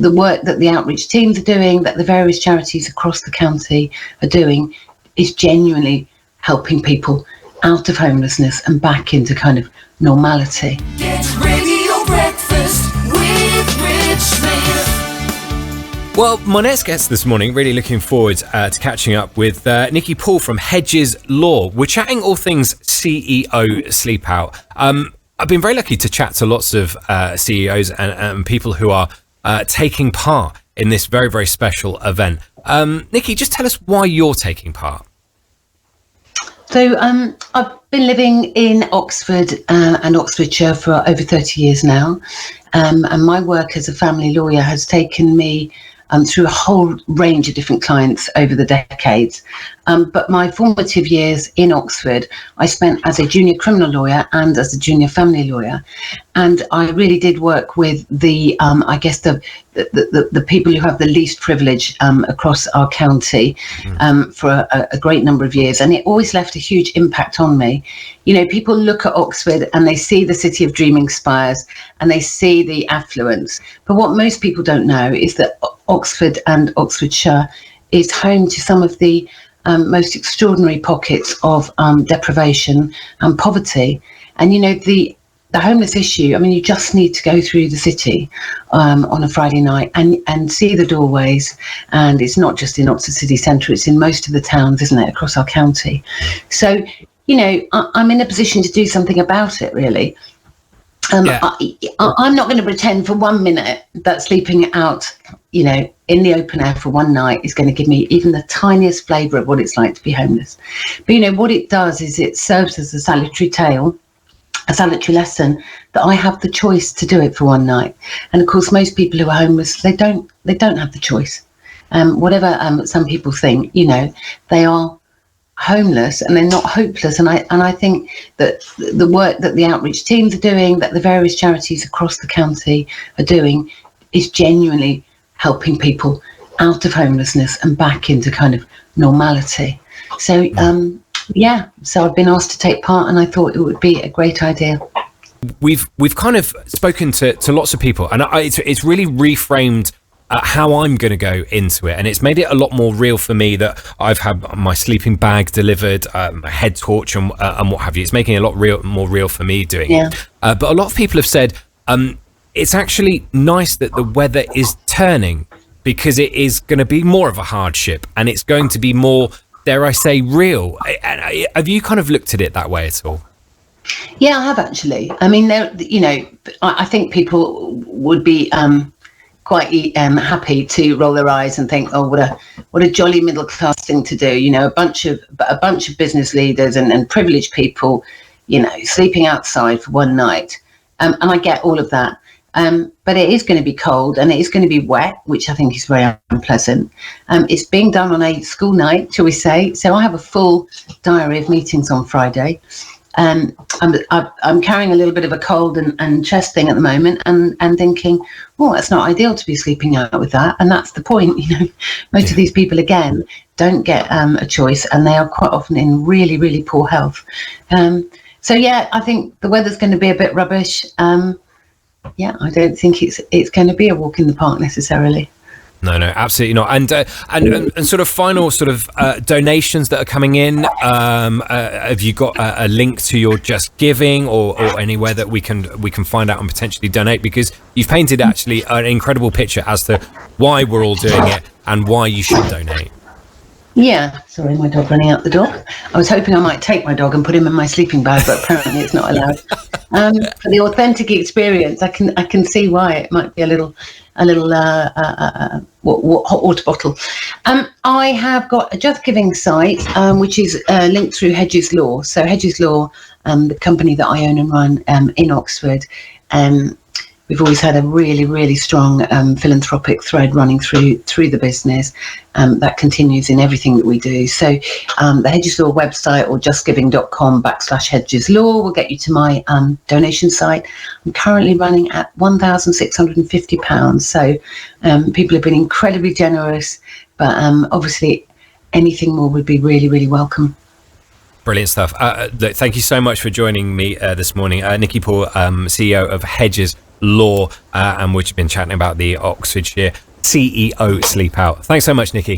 the work that the outreach teams are doing, that the various charities across the county are doing, is genuinely helping people out of homelessness and back into kind of normality. Get ready your breakfast with Rich Smith. Well, my next guest this morning, really looking forward to catching up with Nikki Poole from Hedges Law. We're chatting all things CEO Sleepout. I've been very lucky to chat to lots of CEOs and people who are taking part in this very, very special event. Nikki, just tell us why you're taking part. So I've been living in Oxford and Oxfordshire for over 30 years now. And my work as a family lawyer has taken me through a whole range of different clients over the decades. But my formative years in Oxford, I spent as a junior criminal lawyer and as a junior family lawyer. And I really did work with the people who have the least privilege across our county for a great number of years. And it always left a huge impact on me. You know, people look at Oxford and they see the city of dreaming spires and they see the affluence. But what most people don't know is that Oxford and Oxfordshire is home to some of the most extraordinary pockets of deprivation and poverty. And, you know, the homeless issue, I mean, you just need to go through the city on a Friday night and see the doorways. And it's not just in Oxford city centre, it's in most of the towns, isn't it, across our county. So, you know, I'm in a position to do something about it, really. I'm not going to pretend for 1 minute that sleeping out, you know, in the open air for one night is going to give me even the tiniest flavour of what it's like to be homeless. But, you know, what it does is it serves as a salutary tale, a salutary lesson that I have the choice to do it for one night. And of course, most people who are homeless, they don't have the choice. Whatever some people think, you know, they are homeless and they're not hopeless. And I think that the work that the outreach teams are doing, that the various charities across the county are doing, is genuinely helping people out of homelessness and back into kind of normality. So so I've been asked to take part, and I thought it would be a great idea. We've kind of spoken to lots of people, and it's really reframed how I'm going to go into it, and it's made it a lot more real for me that I've had my sleeping bag delivered, a head torch, and what have you. It's making it a lot more real for me doing it. But a lot of people have said it's actually nice that the weather is turning, because it is going to be more of a hardship, and it's going to be more, dare I say, real. Have you kind of looked at it that way at all? Yeah, I have actually. I mean, you know, I think people would be quite happy to roll their eyes and think, oh, what a jolly middle class thing to do. You know, a bunch of business leaders and privileged people, you know, sleeping outside for one night. And I get all of that. But it is going to be cold and it is going to be wet, which I think is very unpleasant. It's being done on a school night, shall we say. So I have a full diary of meetings on Friday. I'm carrying a little bit of a cold and chest thing at the moment and thinking, well, that's not ideal to be sleeping out with that. And that's the point, you know, most of these people, again, don't get a choice, and they are quite often in really, really poor health. So, yeah, I think the weather's going to be a bit rubbish. I don't think it's going to be a walk in the park necessarily. No, absolutely not. And sort of final sort of donations that are coming in. Have you got a link to your Just Giving or anywhere that we can find out and potentially donate? Because you've painted actually an incredible picture as to why we're all doing it and why you should donate. Yeah, sorry, my dog running out the door. I was hoping I might take my dog and put him in my sleeping bag, but apparently it's not allowed. For the authentic experience, I can see why it might be a little hot water bottle. I have got a Just Giving site, which is linked through Hedges Law. So Hedges Law, the company that I own and run in Oxford, we've always had a really, really strong philanthropic thread running through the business. That continues in everything that we do. So the Hedges Law website or justgiving.com/HedgesLaw will get you to my donation site. I'm currently running at £1,650. So people have been incredibly generous, but obviously anything more would be really, really welcome. Brilliant stuff. Thank you so much for joining me this morning. Nikki Poole, CEO of Hedges law, and we've been chatting about the Oxfordshire CEO Sleepout. Thanks so much, Nikki.